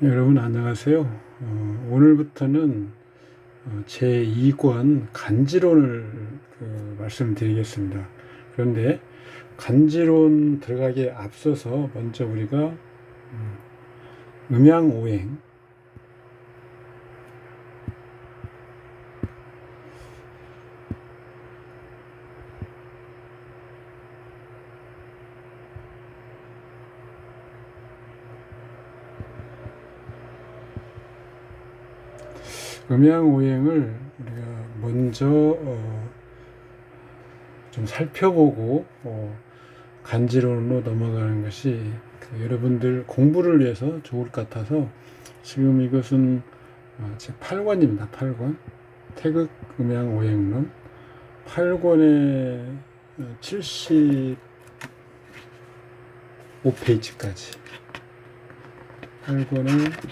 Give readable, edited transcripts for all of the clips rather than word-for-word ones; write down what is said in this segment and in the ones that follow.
여러분 안녕하세요. 오늘부터는 제2권 간지론을 말씀드리겠습니다. 그런데 간지론 들어가기에 앞서서 먼저 우리가 음양오행, 음양오행을 우리가 먼저 좀 살펴보고 간지론으로 넘어가는 것이 여러분들 공부를 위해서 좋을 것 같아서 지금 이것은 제 8권입니다. 8권 태극 음양오행론 8권에 75페이지까지 8권을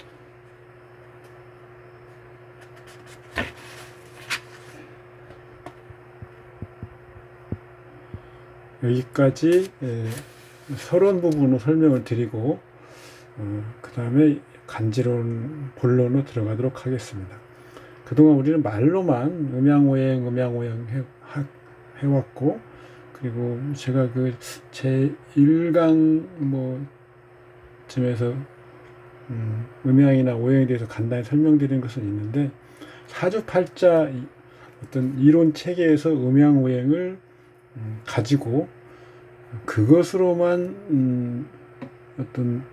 여기까지 서론 부분으로 설명을 드리고 그 다음에 간지론 본론으로 들어가도록 하겠습니다. 그동안 우리는 말로만 음양오행 해왔고, 그리고 제가 제 1강 쯤에서 음양이나 오행에 대해서 간단히 설명드리는 것은 있는데, 사주팔자 어떤 이론 체계에서 음양오행을 가지고 그것으로만 어떤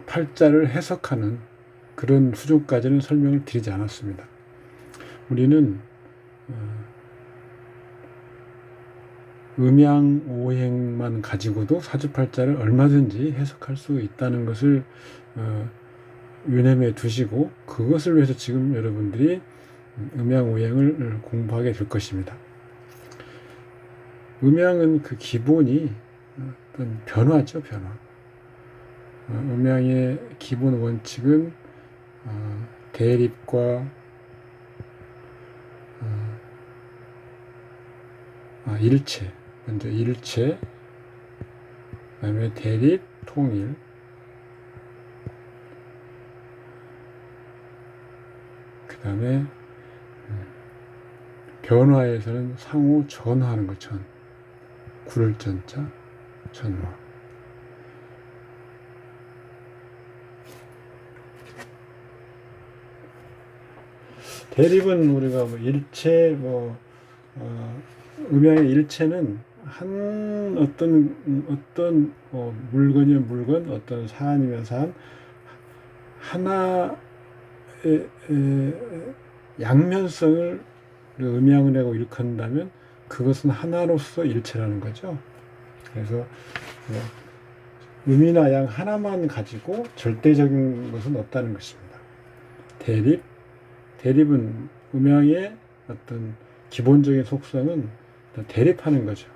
팔자를 해석하는 그런 수준까지는 설명을 드리지 않았습니다. 우리는 음양오행만 가지고도 사주팔자를 얼마든지 해석할 수 있다는 것을 유념해 두시고, 그것을 위해서 지금 여러분들이 음양오행을 공부하게 될 것입니다. 음양은 그 기본이 어떤 변화죠, 변화. 음양의 기본 원칙은 대립과 일체. 먼저 일체, 그 다음에 대립, 통일, 그 다음에 변화에서는 상호 전화하는 것, 전. 구를 전자, 전화. 대립은 우리가 일체, 음양의 일체는 한 어떤 물건이면 물건, 어떤 사안이면 사안, 하나의 양면성을 음양을 하고 일컫는다면 그것은 하나로서 일체라는 거죠. 그래서 음이나 양 하나만 가지고 절대적인 것은 없다는 것입니다. 대립은 음양의 어떤 기본적인 속성은 대립하는 거죠.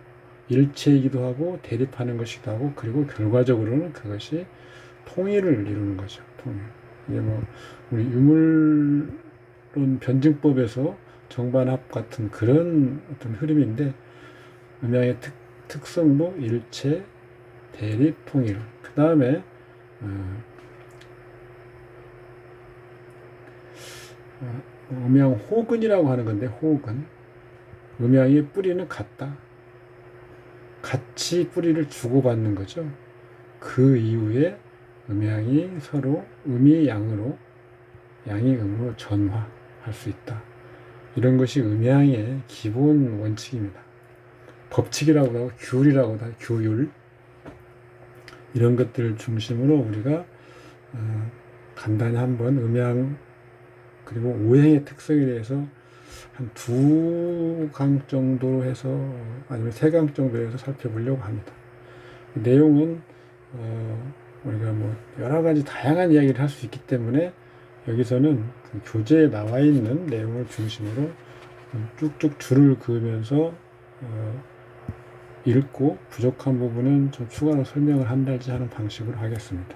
일체이기도 하고 대립하는 것이기도 하고, 그리고 결과적으로는 그것이 통일을 이루는 거죠. 통일. 이게 우리 유물론 변증법에서 정반합 같은 그런 어떤 흐름인데, 음양의 특성도 일체, 대립, 통일. 그 다음에 음양 호근이라고 하는 건데, 호근. 음양의 뿌리는 같다. 같이 뿌리를 주고받는 거죠. 그 이후에 음양이 서로 음이 양으로, 양이 음으로 전화할 수 있다. 이런 것이 음양의 기본 원칙입니다. 법칙이라고도 하고 규율이라고도 하고, 규율. 이런 것들을 중심으로 우리가 간단히 한번 음양 그리고 오행의 특성에 대해서 한 2강 정도로 해서, 아니면 3강 정도로 해서 살펴보려고 합니다. 내용은 우리가 여러 가지 다양한 이야기를 할 수 있기 때문에 여기서는 그 교재에 나와 있는 내용을 중심으로 쭉쭉 줄을 그으면서 읽고, 부족한 부분은 좀 추가로 설명을 한달지 하는 방식으로 하겠습니다.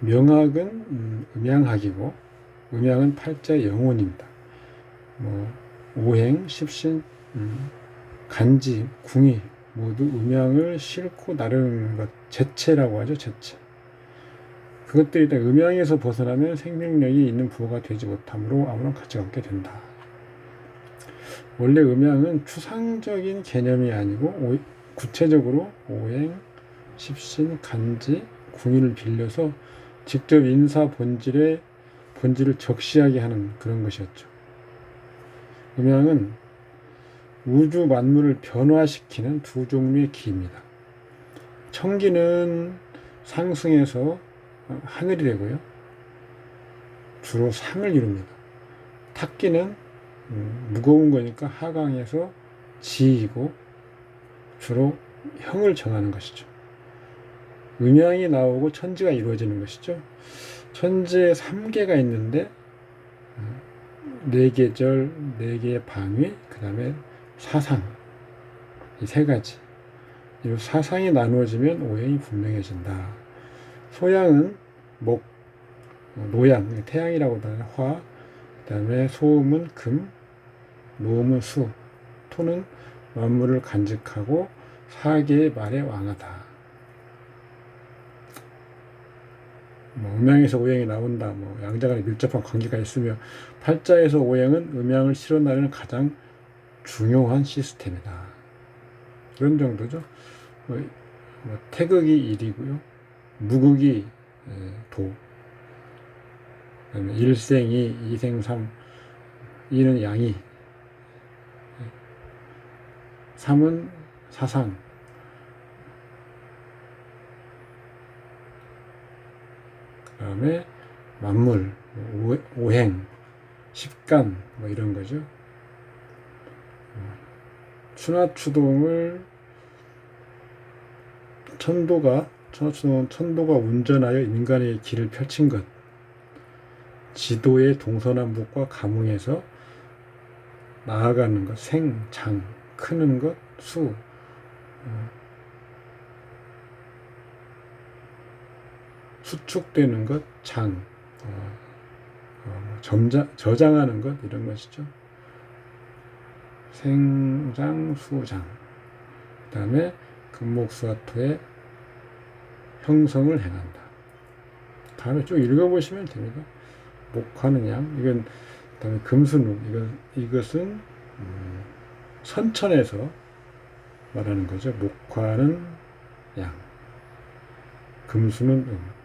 명학은 음양학이고, 음양은 팔자의 영혼입니다. 오행, 십신, 간지, 궁이 모두 음양을 싣고 나르는 것, 제체라고 하죠. 제체. 그것들이 다 음양에서 벗어나면 생명력이 있는 부호가 되지 못하므로 아무런 가치가 없게 된다. 원래 음양은 추상적인 개념이 아니고 구체적으로 오행, 십신, 간지, 궁의를 빌려서 직접 인사 본질을 적시하게 하는 그런 것이었죠. 음양은 우주 만물을 변화시키는 두 종류의 기입니다. 청기는 상승해서 하늘이 되고요. 주로 상을 이룹니다. 탁기는 무거운 거니까 하강해서 지이고 주로 형을 정하는 것이죠. 음양이 나오고 천지가 이루어지는 것이죠. 천지에 3계가 있는데 4계절, 4개의 방위, 그 다음에 사상, 이 3가지. 이 사상이 나누어지면 오행이 분명해진다. 소양은 목, 노양, 태양이라고 하는 화, 그 다음에 소음은 금, 노음은 수, 토는 만물을 간직하고 4개의 말에 왕하다. 음양에서 오행이 나온다. 양자간에 밀접한 관계가 있으며 팔자에서 오행은 음양을 실어나르는 가장 중요한 시스템이다. 그런 정도죠. 태극이 일이고요. 무극이 도. 그다음에 일생이, 이생삼. 이는 양이. 삼은 사상. 그 다음에 만물, 오행, 십간, 이런 거죠. 천하추동을 천도가 운전하여 인간의 길을 펼친 것. 지도의 동서남북과 감흥에서 나아가는 것. 생, 장, 크는 것, 수. 수축되는 것, 장, 저장하는 것, 이런 것이죠. 생장, 수장. 그 다음에 금목수화토의 형성을 행한다. 다음에 쭉 읽어보시면 됩니다. 목화는 양, 이건, 그 다음에 금수는, 이것은, 선천에서 말하는 거죠. 목화는 양, 금수는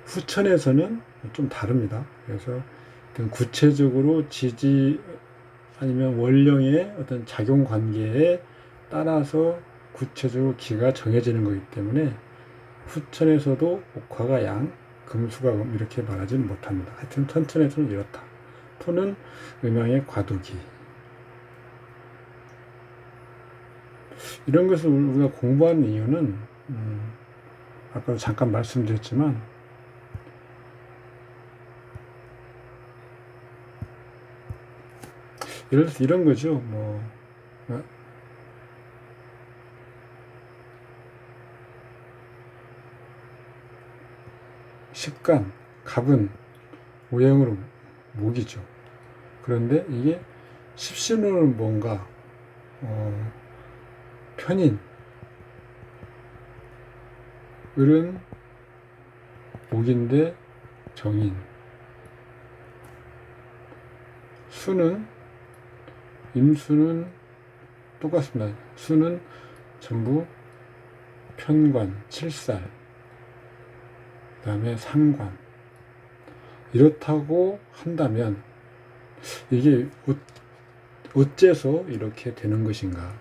후천에서는 좀 다릅니다. 그래서 구체적으로 지지 아니면 원령의 어떤 작용 관계에 따라서 구체적으로 기가 정해지는 거기 때문에 후천에서도 목화가 양, 금수가 금 이렇게 말하지는 못합니다. 하여튼 천천에서는 이렇다. 토는 음양의 과도기. 이런 것을 우리가 공부하는 이유는 아까도 잠깐 말씀드렸지만 예를 들어서 이런 거죠. 식간, 갑은 오행으로 목이죠. 그런데 이게 십신으로는 뭔가 편인, 을은 목인데 정인, 수는 임수는 똑같습니다. 수는 전부 편관, 칠살, 그 다음에 상관. 이렇다고 한다면 이게 어째서 이렇게 되는 것인가?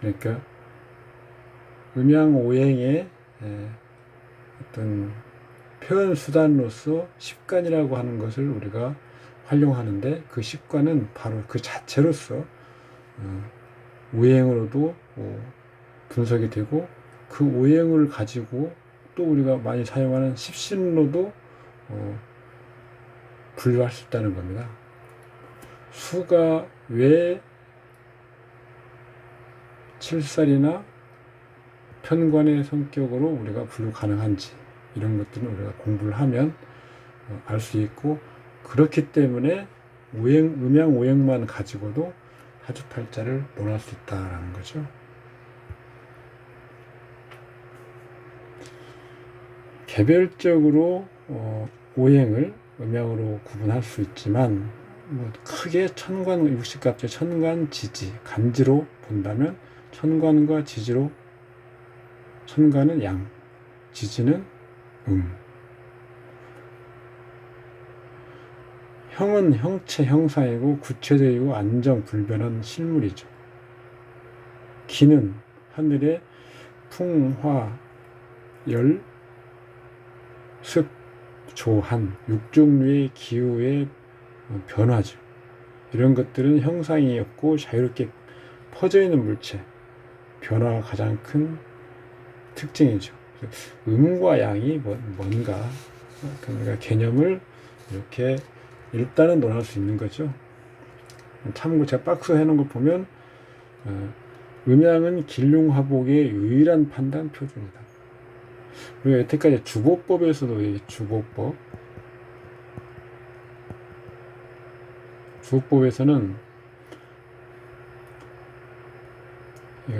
그러니까 음양오행의 어떤 표현 수단으로서 십관이라고 하는 것을 우리가 활용하는데 그 십관은 바로 그 자체로서 오행으로도 분석이 되고 그 오행을 가지고 또 우리가 많이 사용하는 십신으로도 분류할 수 있다는 겁니다. 수가 왜 칠살이나 편관의 성격으로 우리가 분류 가능한지 이런 것들은 우리가 공부를 하면 알 수 있고, 그렇기 때문에 음양 오행만 가지고도 사주팔자를 논할 수 있다라는 거죠. 개별적으로 오행을 음양으로 구분할 수 있지만, 크게 천간, 육식갑제 천간, 지지, 간지로 본다면 천간과 지지로, 천간은 양, 지지는 형은 형체 형상이고 구체적이고 안정불변한 실물이죠. 기는 하늘의 풍, 화, 열, 습, 조, 한 6종류의 기후의 변화죠. 이런 것들은 형상이 없고 자유롭게 퍼져 있는 물체, 변화가 가장 큰 특징이죠. 음과 양이 뭔가, 그러니까 개념을 이렇게 일단은 논할 수 있는 거죠. 참고 제가 박스 해놓은 거 보면 음양은 길흉화복의 유일한 판단 표준이다. 우리가 여태까지 주보법에서도 주보법에서는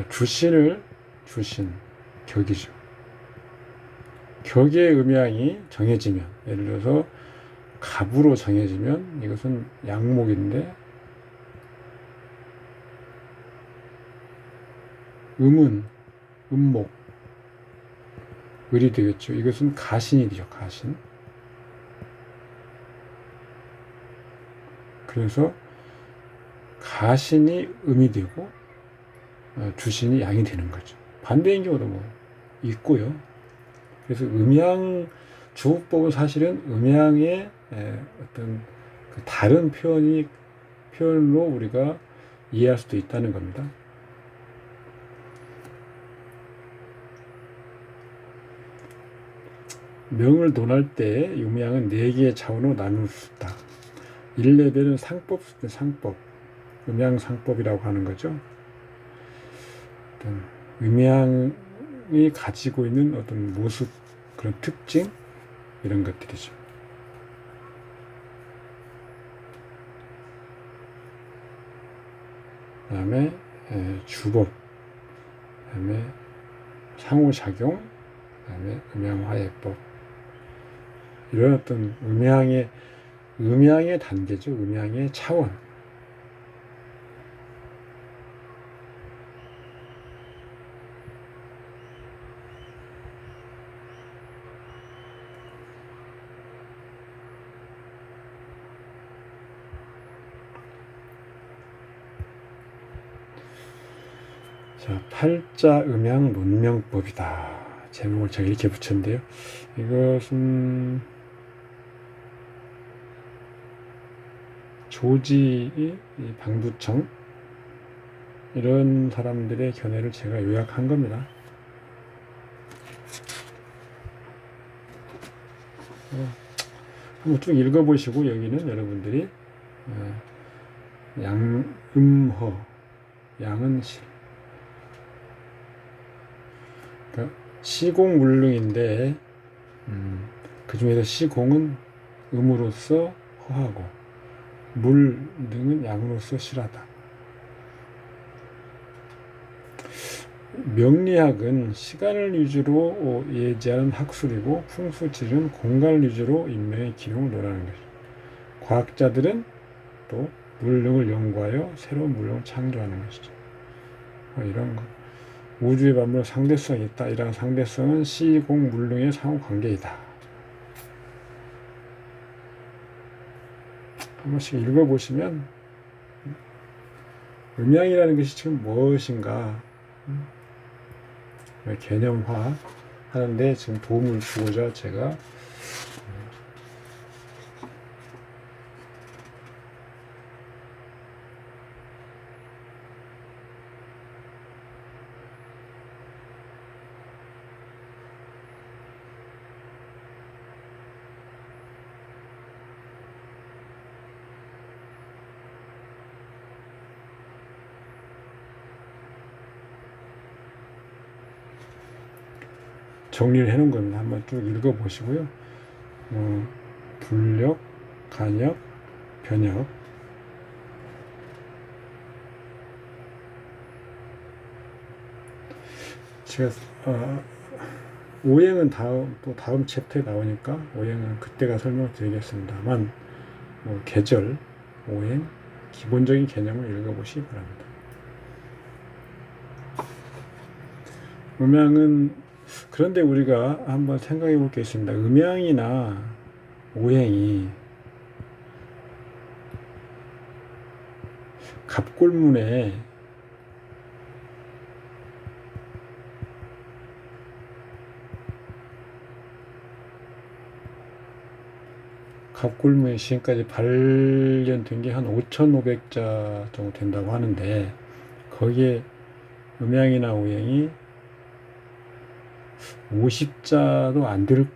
주신, 격이죠. 격의 음양이 정해지면, 예를 들어서 갑으로 정해지면 이것은 양목인데, 음은 음목, 을이 되겠죠. 이것은 가신이 되죠. 가신. 그래서 가신이 음이 되고 주신이 양이 되는 거죠. 반대인 경우도 있고요. 그래서 주법은 사실은 음양의 어떤 다른 표현으로 우리가 이해할 수도 있다는 겁니다. 명을 논할 때 음양은 4개의 차원으로 나눌 수 있다. 1레벨은 상법, 음양상법이라고 하는 거죠. 어떤 음양이 가지고 있는 어떤 모습, 그런 특징, 이런 것들이죠. 그 다음에 주법, 그 다음에 상호작용, 그 다음에 음양화해법, 이런 어떤 음양의 단계죠. 음양의 차원. 자, 팔자 음양 논명법이다. 제목을 제가 이렇게 붙였는데요. 이것은 조지 방두청 이런 사람들의 견해를 제가 요약한 겁니다. 한번 쭉 읽어보시고, 여기는 여러분들이 음허, 양은 실, 그러니까 시공물릉인데 그 중에서 시공은 음으로서 허하고 물능은 양으로서 실하다. 명리학은 시간을 위주로 예지하는 학술이고, 풍수지리는 공간을 위주로 인명의 기능을 논하는 것이다. 과학자들은 또 물능을 연구하여 새로운 물능을 창조하는 것이죠. 이런 거. 우주의 만물 상대성이 있다. 이런 상대성은 시공 물능의 상호관계이다. 한 번씩 읽어보시면 음양이라는 것이 지금 무엇인가 개념화 하는데 지금 도움을 주고자 제가 정리를 해놓은 겁니다. 한번 쭉 읽어보시고요. 불력, 간역, 변역. 제가 오행은 또 다음 챕터에 나오니까 오행은 그때가 설명을 드리겠습니다만, 계절, 오행, 기본적인 개념을 읽어보시기 바랍니다. 음양은, 그런데 우리가 한번 생각해 볼 게 있습니다. 음양이나 오행이 갑골문에 지금까지 발견된 게 한 5,500자 정도 된다고 하는데, 거기에 음양이나 오행이 50자도 안 될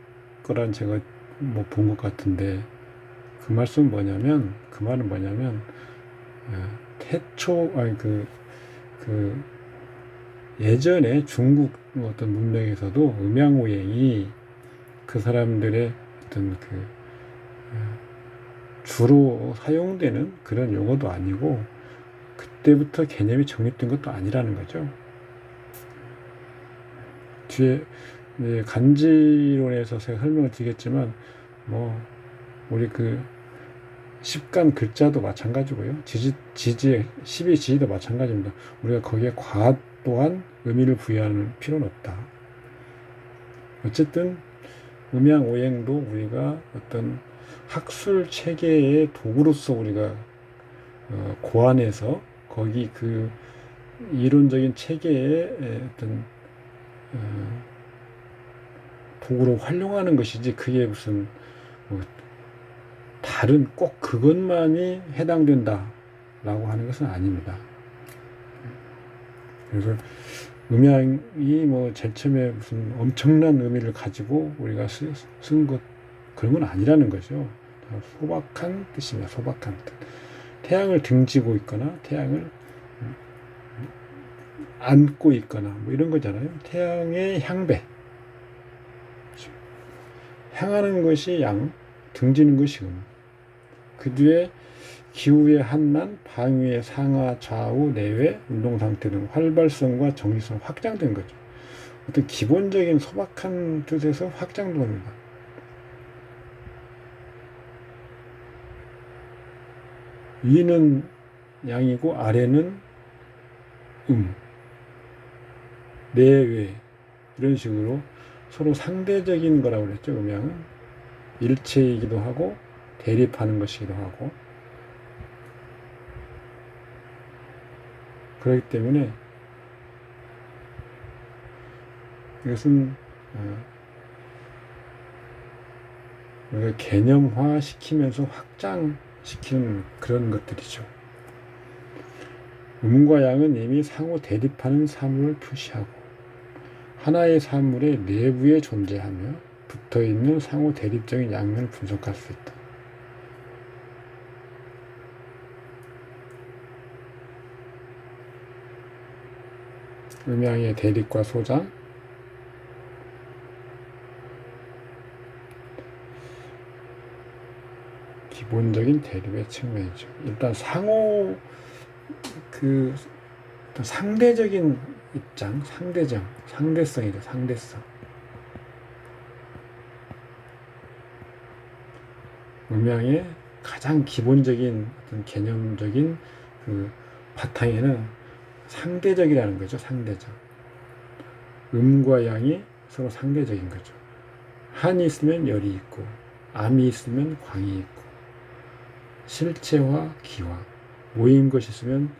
거란 제가 본 것 같은데, 그 말은 뭐냐면 예전에 중국 어떤 문명에서도 음양오행이 그 사람들의 어떤 주로 사용되는 그런 용어도 아니고, 그때부터 개념이 정립된 것도 아니라는 거죠. 뒤에 간지론에서 제가 설명을 드리겠지만, 우리 십간 글자도 마찬가지고요. 지지의 12지지도 마찬가지입니다. 우리가 거기에 과도한 의미를 부여하는 필요는 없다. 어쨌든 음양 오행도 우리가 어떤 학술 체계의 도구로서 우리가 고안해서 거기 그 이론적인 체계의 어떤 도구로 활용하는 것이지, 그게 무슨 다른 꼭 그것만이 해당된다라고 하는 것은 아닙니다. 그래서 음양이 제일 처음에 무슨 엄청난 의미를 가지고 우리가 쓴 것, 그런 건 아니라는 거죠. 소박한 뜻입니다. 소박한 뜻. 태양을 등지고 있거나 태양을 안고 있거나 이런 거잖아요. 태양의 향배. 향하는 것이 양, 등지는 것이 그 뒤에 기후의 한난, 방위의 상하, 좌우, 내외, 운동 상태 등 활발성과 정리성 확장된 거죠. 어떤 기본적인 소박한 뜻에서 확장된 겁니다. 위는 양이고 아래는 내외, 이런 식으로 서로 상대적인 거라고 그랬죠. 음양은 일체이기도 하고 대립하는 것이기도 하고, 그렇기 때문에 이것은 우리가 개념화 시키면서 확장시키는 그런 것들이죠. 음과 양은 이미 상호 대립하는 사물을 표시하고 하나의 사물의 내부에 존재하며 붙어있는 상호 대립적인 양면을 분석할 수 있다. 음양의 대립과 소장, 기본적인 대립의 측면이죠. 일단 상호 상대적인 입장, 상대성이죠. 상대성. 음양의 가장 기본적인 어떤 개념적인 바탕에는 상대적이라는 거죠. 상대적. 음과 양이 서로 상대적인 거죠. 한이 있으면 열이 있고, 암이 있으면 광이 있고, 실체와 기화, 모인 것이 있으면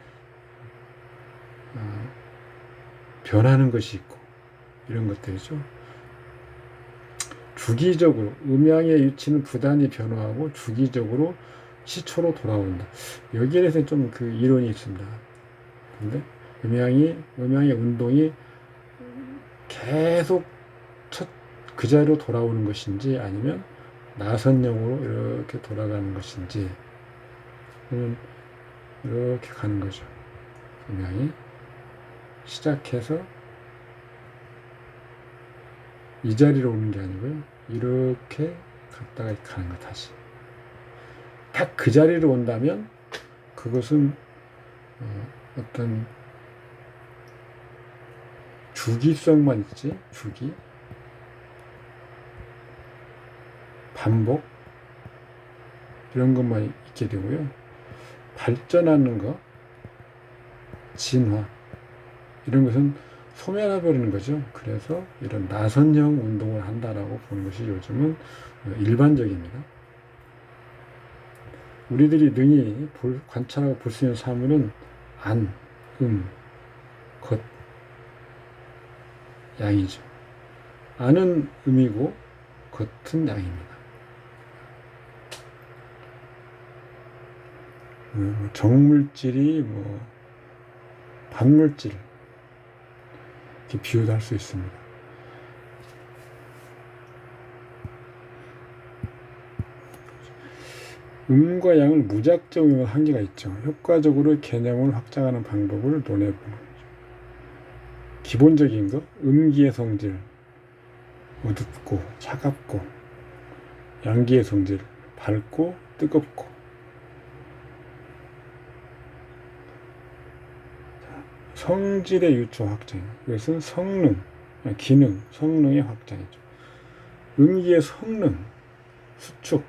변하는 것이 있고, 이런 것들이죠. 주기적으로 음양의 위치는 부단히 변화하고 주기적으로 시초로 돌아온다. 여기에 대해서 좀 이론이 있습니다. 근데 음양의 운동이 계속 그 자리로 돌아오는 것인지, 아니면 나선형으로 이렇게 돌아가는 것인지, 이렇게 가는 거죠. 음양이 시작해서 이 자리로 오는 게 아니고요. 이렇게 갔다가 가는 거 다시. 딱 그 자리로 온다면 그것은 어떤 주기성만 있지, 주기, 반복 이런 것만 있게 되고요. 발전하는 것, 진화 이런 것은 소멸해 버리는 거죠. 그래서 이런 나선형 운동을 한다라고 보는 것이 요즘은 일반적입니다. 우리들이 능히 관찰하고 볼 수 있는 사물은 안, 것, 양이죠. 안은 음이고 겉은 양입니다. 정물질이 반물질 이렇게 비유도 할 수 있습니다. 음과 양을 무작정 이용한 한계가 있죠. 효과적으로 개념을 확장하는 방법을 논해보는 거죠. 기본적인 거, 음기의 성질, 어둡고 차갑고, 양기의 성질, 밝고 뜨겁고. 성질의 유초 확장, 이것은 성능, 기능, 성능의 확장이죠. 음기의 성능, 수축,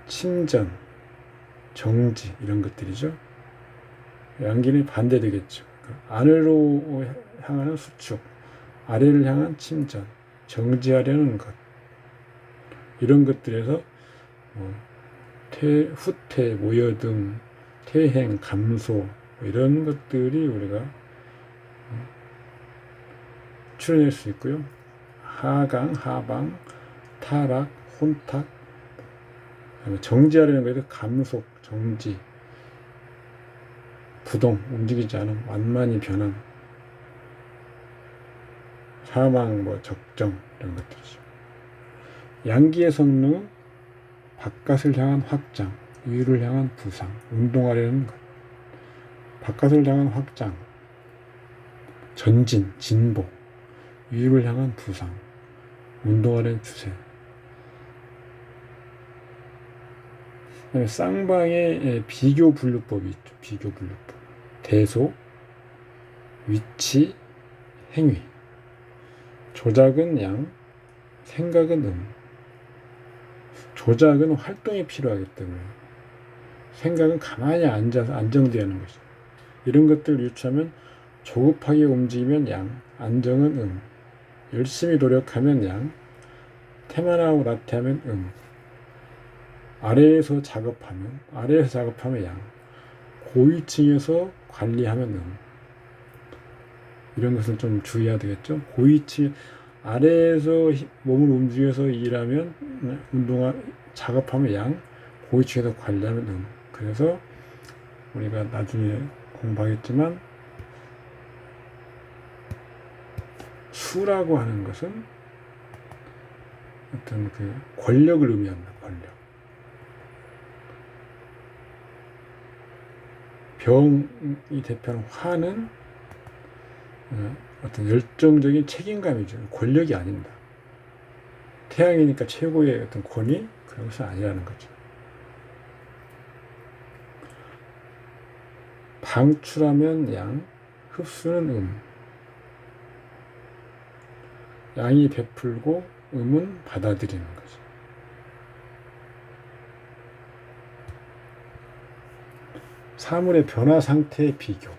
침전, 정지 이런 것들이죠. 양기는 반대되겠죠. 안으로 향하는 수축, 아래를 향한 침전, 정지하려는 것 이런 것들에서 후퇴, 모여듦, 퇴행, 감소 이런 것들이 우리가 추론할 수 있고요. 하강, 하방, 타락, 혼탁 정지하려는 것에서 감속, 정지, 부동, 움직이지 않음, 완만히 변함, 사망, 적정 이런 것들이죠. 양기의 성능은 바깥을 향한 확장, 위를 향한 부상, 운동하려는 것, 바깥을 향한 확장, 전진, 진보, 위를 향한 부상, 운동하려는 추세. 쌍방의 비교 분류법이 있죠. 비교 분류법. 대소, 위치, 행위. 조작은 양, 생각은 조작은 활동이 필요하기 때문에 생각은 가만히 앉아서 안정되어 하는 것이죠. 이런 것들을 유추하면 조급하게 움직이면 양, 안정은 열심히 노력하면 양, 태만하고 나태하면 아래에서 작업하면 양, 고위층에서 관리하면 이런 것을 좀 주의해야 되겠죠. 고위층 아래에서 몸을 움직여서 일하면 작업하면 양, 고위층에서 관리하면 그래서 우리가 나중에 공부하겠지만 수라고 하는 것은 어떤 권력을 의미합니다. 권력. 병이 대표하는 화는 어떤 열정적인 책임감이죠. 권력이 아닙니다. 태양이니까 최고의 어떤 권위 그런 것은 아니라는 거죠. 방출하면 양, 흡수는 양이 베풀고 음은 받아들이는 거죠. 사물의 변화 상태의 비교.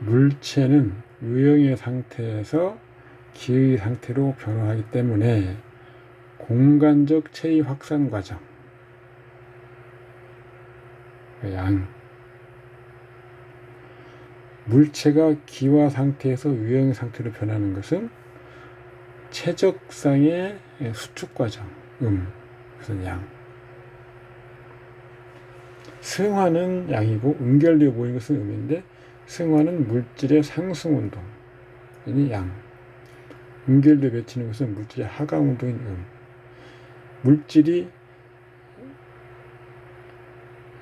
물체는 유형의 상태에서 기의 상태로 변화하기 때문에 공간적 체의 확산 과정, 양, 물체가 기화 상태에서 유형의 상태로 변하는 것은 체적상의 수축 과정, 그래서 양. 승화는 양이고 은결되어 보이는 것은 음인데 승화는 물질의 상승 운동이니 양. 음결도 맺히는 것은 물질의 하강운동인 물질이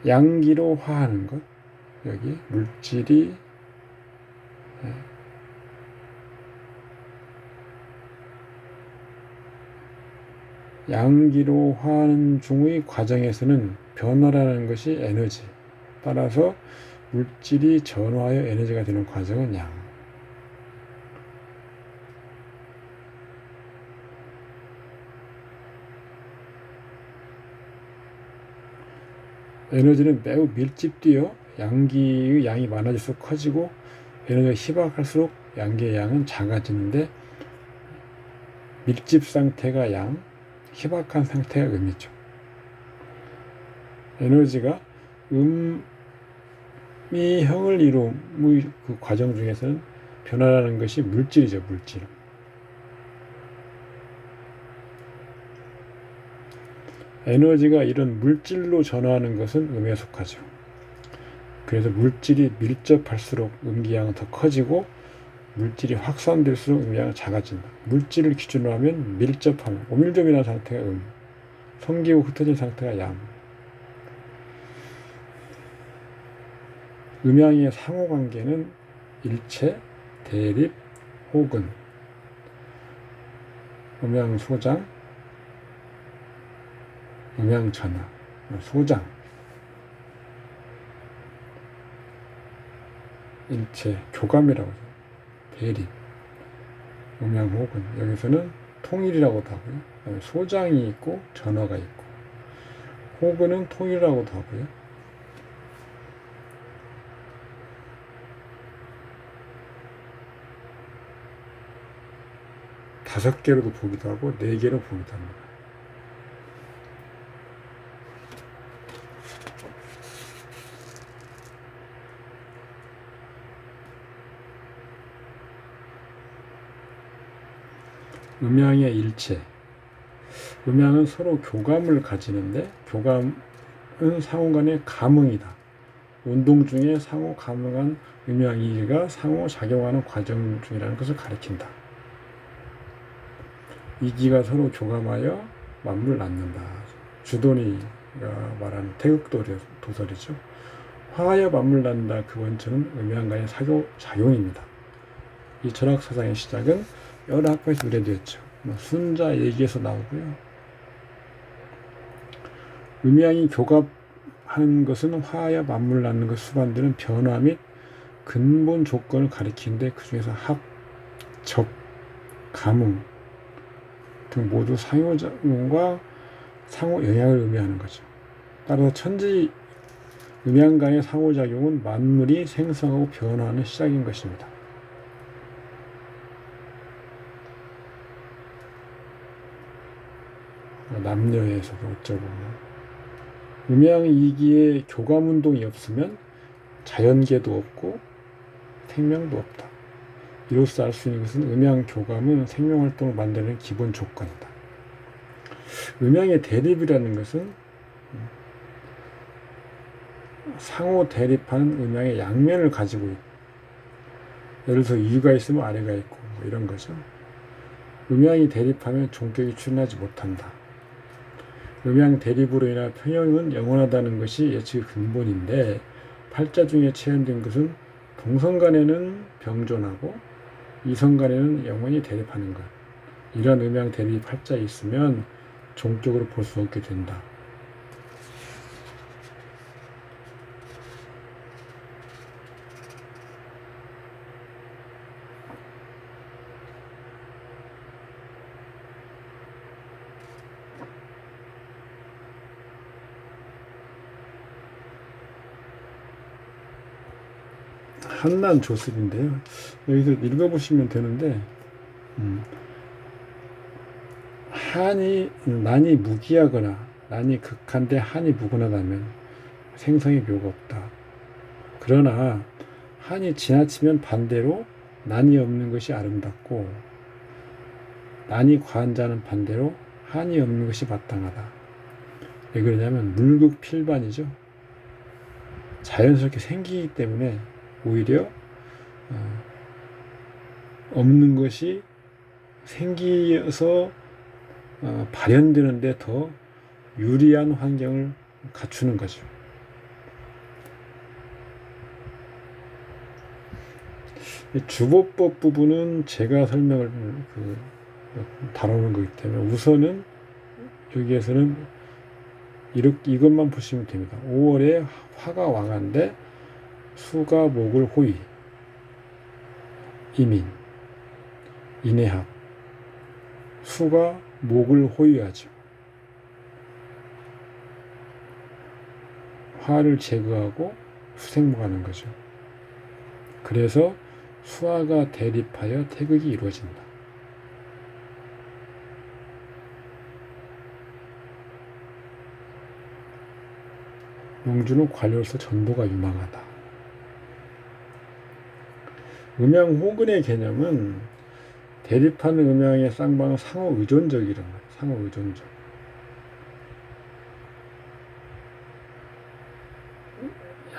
양기로 화하는 것. 여기 물질이 양기로 화하는 중의 과정에서는 변화라는 것이 에너지. 따라서 물질이 전화하여 에너지가 되는 과정은 양. 에너지는 매우 밀집되어 양기의 양이 많아질수록 커지고 에너지가 희박할수록 양기의 양은 작아지는데 밀집 상태가 양, 희박한 상태가 음이죠. 에너지가 음이형을 이루는 그 과정 중에서는 변화라는 것이 물질이죠. 물질. 에너지가 이런 물질로 전화하는 것은 음에 속하죠. 그래서 물질이 밀접할수록 음기양은 더 커지고 물질이 확산될수록 음기양은 작아진다. 물질을 기준으로 하면 밀접함, 오밀조밀한 상태가 성기고 흩어진 상태가 양. 음양의 상호관계는 일체, 대립, 호근, 음양소장, 음양전화, 소장, 일체, 교감이라고 하죠. 대립, 음양호근. 여기서는 통일이라고도 하고요. 소장이 있고 전화가 있고, 호근은 통일이라고도 하고요. 다섯 개로도 보기도 하고 4개로 보기도 합니다. 음양의 일체. 음양은 서로 교감을 가지는데 교감은 상호 간의 감응이다. 운동 중에 상호 감응한 음양이가 상호 작용하는 과정 중이라는 것을 가리킨다. 이기가 서로 교감하여 만물 낳는다. 주돈이가 말하는 태극도설이죠. 화하여 만물 낳는다. 그 원천은 음양 간의 작용입니다. 이 철학 사상의 시작은 여러 학과에서 의뢰되었죠. 순자 얘기에서 나오고요. 음양이 교감하는 것은 화하여 만물 낳는 것 수반되는 변화 및 근본 조건을 가리키는데 그 중에서 합, 접, 감응 등 모두 상호작용과 상호 영향을 의미하는 거죠. 따라서 천지 음양 간의 상호작용은 만물이 생성하고 변화하는 시작인 것입니다. 남녀에서도 어쩌고 음양이기에 교감운동이 없으면 자연계도 없고 생명도 없다. 이로써 알 수 있는 것은 음양교감은 생명활동을 만드는 기본 조건이다. 음양의 대립이라는 것은 상호 대립하는 음양의 양면을 가지고 있다. 예를 들어서 위가 있으면 아래가 있고 이런 거죠. 음양이 대립하면 종격이 출현하지 못한다. 음양 대립으로 인한 평형은 영원하다는 것이 예측의 근본인데 팔자 중에 체현된 것은 동성 간에는 병존하고 이성 간에는 영원히 대립하는 것. 이런 음양 대립 팔자에 있으면 종격으로 볼 수 없게 된다. 한난 조습인데요. 여기서 읽어보시면 되는데 난이 무기하거나 난이 극한데 한이 무관하다면 생성의 묘가 없다. 그러나 한이 지나치면 반대로 난이 없는 것이 아름답고 난이 과한 자는 반대로 한이 없는 것이 마땅하다. 왜 그러냐면 물극필반이죠. 자연스럽게 생기기 때문에 오히려 없는 것이 생기어서 발현되는데 더 유리한 환경을 갖추는 거죠. 주보법 부분은 제가 설명을 다루는 거기 때문에 우선은 여기에서는 이것만 보시면 됩니다. 5월에 화가 왕한데 수가 목을 호위, 이민, 인해합, 수가 목을 호위하죠. 화를 제거하고 수생목하는 거죠. 그래서 수화가 대립하여 태극이 이루어진다. 용주는 관료로서 전도가 유망하다. 음양호근의 개념은 대립하는 음양의 쌍방은 상호 의존적이란 말이에요. 상호 의존적.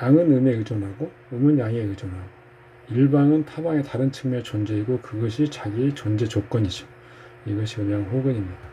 양은 음에 의존하고 음은 양에 의존하고 일방은 타방의 다른 측면의 존재이고 그것이 자기의 존재 조건이죠. 이것이 음양호근입니다.